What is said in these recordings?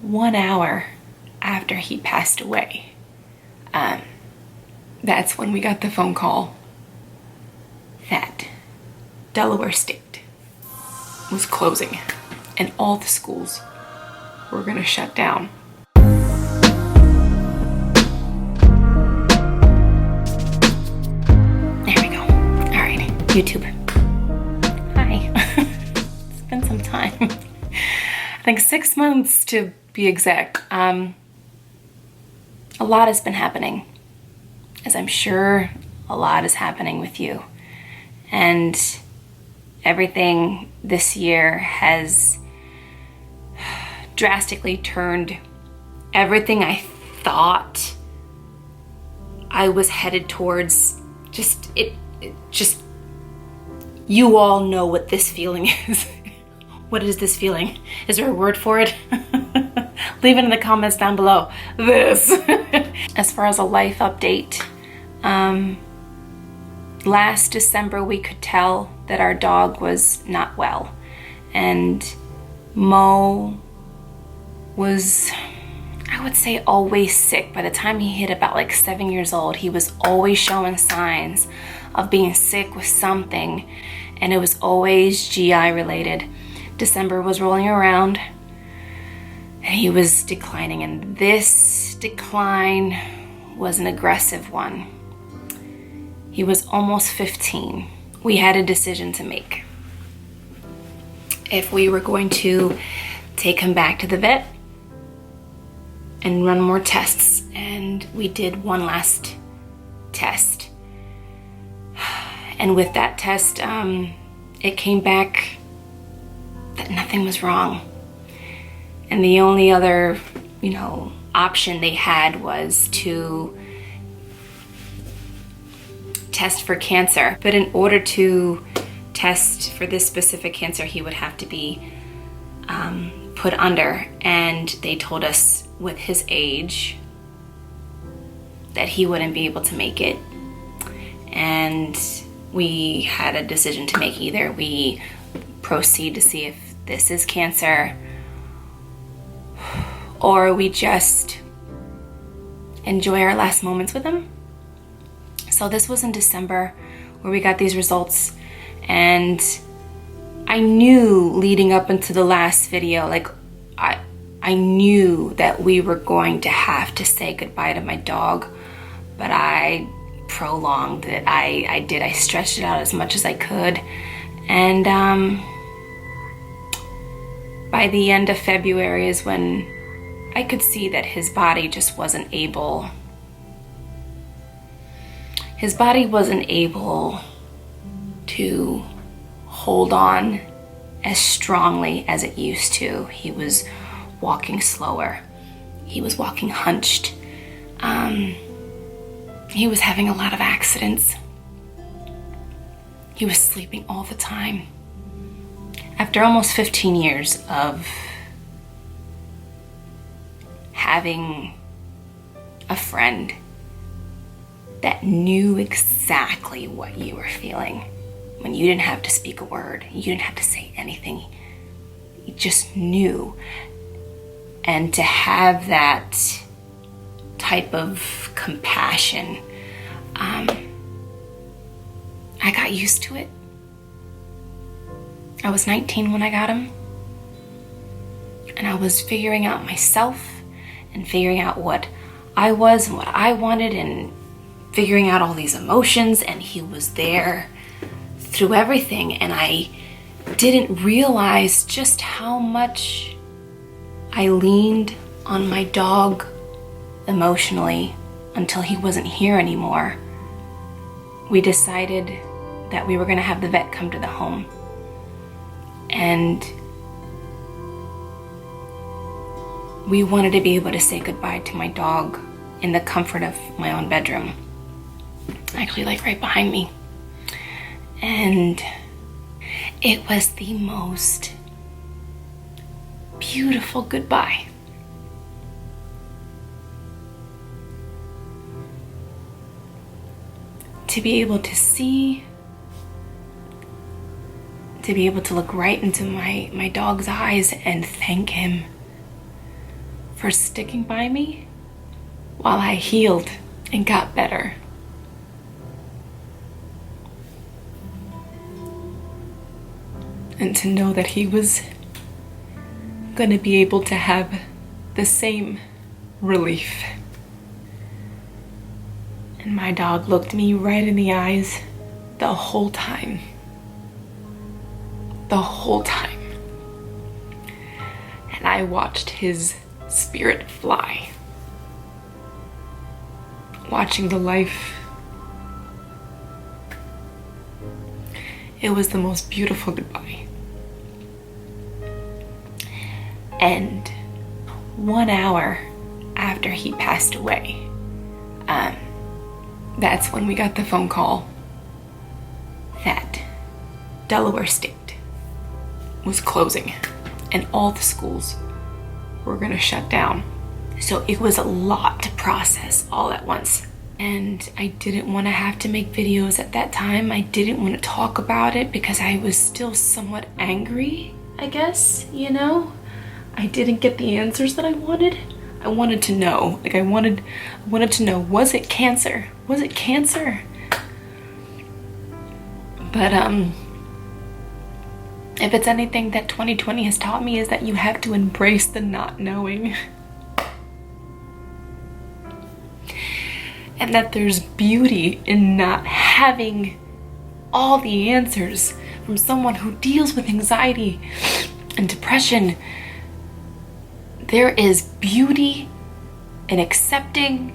1 hour after he passed away, that's when we got the phone call that Delaware State was closing and all the schools were gonna shut down. There we go. All right, YouTube. Hi. It's been some time. I think 6 months to be exact. A lot has been happening, as I'm sure a lot is happening with you. And everything this year has drastically turned everything I thought I was headed towards. Just you all know what this feeling is. What is this feeling? Is there a word for it? Leave it in the comments down below. This. As far as a life update, last December we could tell that our dog was not well, and Mo was, I would say, always sick. By the time he hit about like 7 years old, he was always showing signs of being sick with something, and it was always GI related. December was rolling around and he was declining, and this decline was an aggressive one. He was almost 15. We had a decision to make. If we were going to take him back to the vet and run more tests, and we did one last test. And with that test, it came back that nothing was wrong. And the only other, option they had was to test for cancer. But in order to test for this specific cancer, he would have to be put under. And they told us with his age that he wouldn't be able to make it. And we had a decision to make. Either we proceed to see if this is cancer, or we just enjoy our last moments with him. So this was in December where we got these results, and I knew leading up into the last video, I knew that we were going to have to say goodbye to my dog, but I prolonged it. I stretched it out as much as I could, and by the end of February is when I could see that his body just wasn't able. His body wasn't able to hold on as strongly as it used to. He was walking slower. He was walking hunched. He was having a lot of accidents. He was sleeping all the time. After almost 15 years of having a friend that knew exactly what you were feeling, when you didn't have to speak a word, you didn't have to say anything, you just knew. And to have that type of compassion, I got used to it. I was 19 when I got him, and I was figuring out myself and figuring out what I was and what I wanted, and figuring out all these emotions, and he was there through everything. And I didn't realize just how much I leaned on my dog emotionally until he wasn't here anymore. We decided that we were going to have the vet come to the home, and we wanted to be able to say goodbye to my dog in the comfort of my own bedroom, actually like right behind me. And it was the most beautiful goodbye. To be able to see, to be able to look right into my dog's eyes and thank him for sticking by me while I healed and got better. And to know that he was gonna be able to have the same relief. And my dog looked me right in the eyes the whole time. The whole time. And I watched his spirit fly. Watching the life. It was the most beautiful goodbye. And 1 hour after he passed away, that's when we got the phone call that Delaware State was closing and all the schools were gonna shut down. So it was a lot to process all at once. And I didn't want to have to make videos at that time. I didn't want to talk about it because I was still somewhat angry, I guess, you know? I didn't get the answers that I wanted. I wanted to know. Like I wanted to know, was it cancer? Was it cancer? But if it's anything that 2020 has taught me is that you have to embrace the not knowing. And that there's beauty in not having all the answers from someone who deals with anxiety and depression. There is beauty in accepting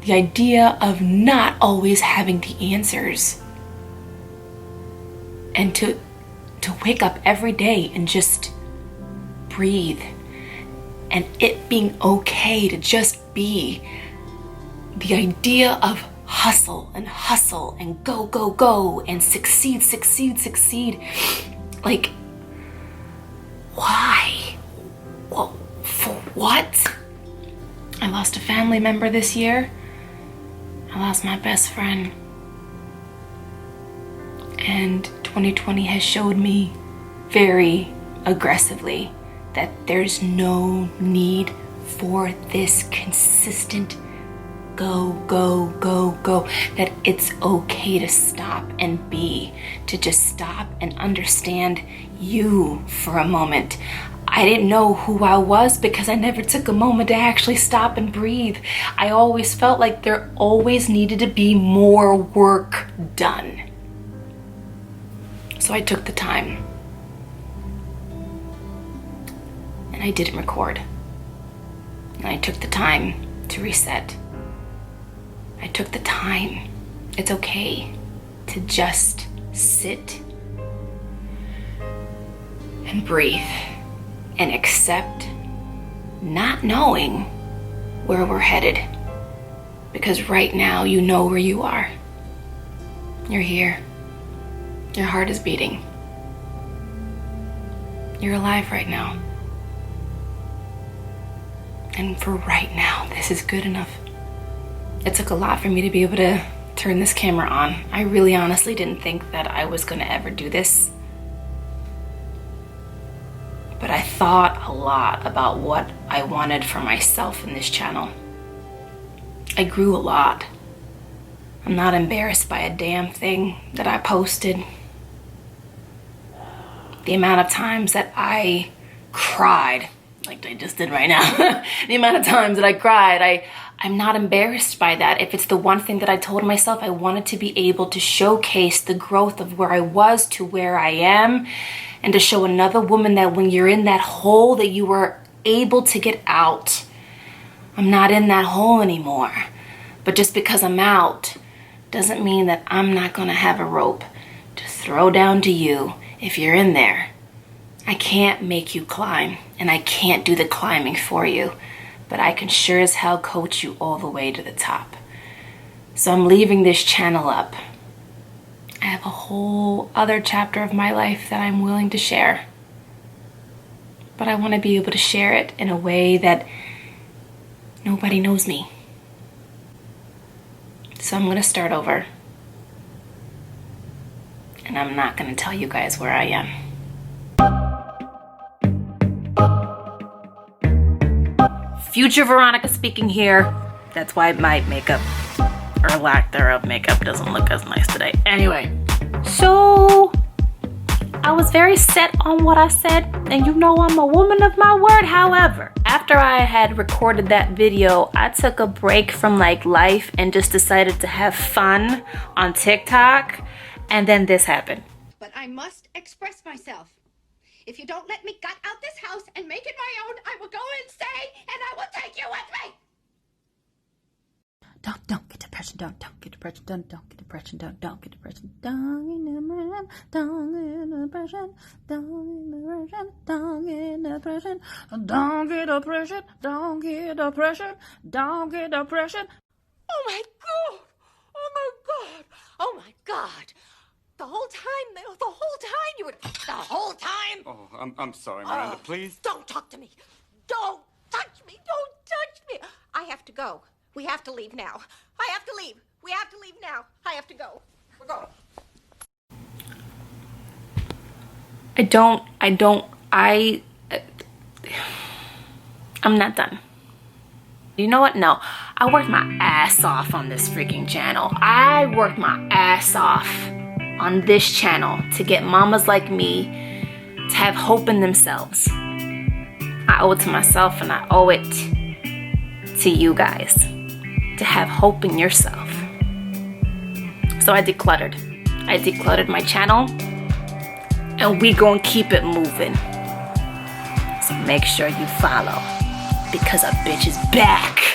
the idea of not always having the answers. And to wake up every day and just breathe. And it being okay to just be. The idea of hustle and go, go, go and succeed. Like, why? Well, for what? I lost a family member this year. I lost my best friend. And 2020 has showed me very aggressively that there's no need for this consistent go, go, go, go, that it's okay to stop and be, to just stop and understand you for a moment. I didn't know who I was because I never took a moment to actually stop and breathe. I always felt like there always needed to be more work done. So I took the time. And I didn't record. And I took the time to reset. I took the time. It's okay to just sit and breathe and accept not knowing where we're headed. Because right now you know where you are. You're here. Your heart is beating. You're alive right now. And for right now, this is good enough. It took a lot for me to be able to turn this camera on. I really honestly didn't think that I was gonna ever do this. But I thought a lot about what I wanted for myself in this channel. I grew a lot. I'm not embarrassed by a damn thing that I posted. The amount of times that I cried, like I just did right now, the amount of times that I cried, I'm not embarrassed by that. If it's the one thing that I told myself, I wanted to be able to showcase the growth of where I was to where I am, and to show another woman that when you're in that hole, that you were able to get out. I'm not in that hole anymore. But just because I'm out doesn't mean that I'm not gonna have a rope to throw down to you if you're in there. I can't make you climb, and I can't do the climbing for you, but I can sure as hell coach you all the way to the top. So I'm leaving this channel up. I have a whole other chapter of my life that I'm willing to share. But I want to be able to share it in a way that nobody knows me. So I'm going to start over. And I'm not going to tell you guys where I am. Future Veronica speaking here. That's why my makeup, or lack thereof makeup, doesn't look as nice today. Anyway, so I was very set on what I said, and you know I'm a woman of my word. However, after I had recorded that video, I took a break from like life and just decided to have fun on TikTok, and then this happened. But I must express myself. If you don't let me gut out this house and make it my own, I will go insane and I will take you with me. Don't get depression, don't get depression, don't get depression, don't get depression, don't get depression, don't get depression, don't get depression, don't get depression, don't get depression, don't get depression, don't get depression. Oh my God! Oh my God! Oh my God! The whole time you were, the whole time! Oh, I'm sorry, Miranda, please. Don't talk to me! Don't touch me! Don't touch me! I have to go. We have to leave now. I have to leave. We have to leave now. I have to go. We're going. I'm not done. You know what? No, I worked my ass off on this freaking channel. I worked my ass off on this channel to get mamas like me to have hope in themselves. I owe it to myself, and I owe it to you guys to have hope in yourself. So I decluttered my channel, and we gonna keep it moving. So make sure you follow, because a bitch is back.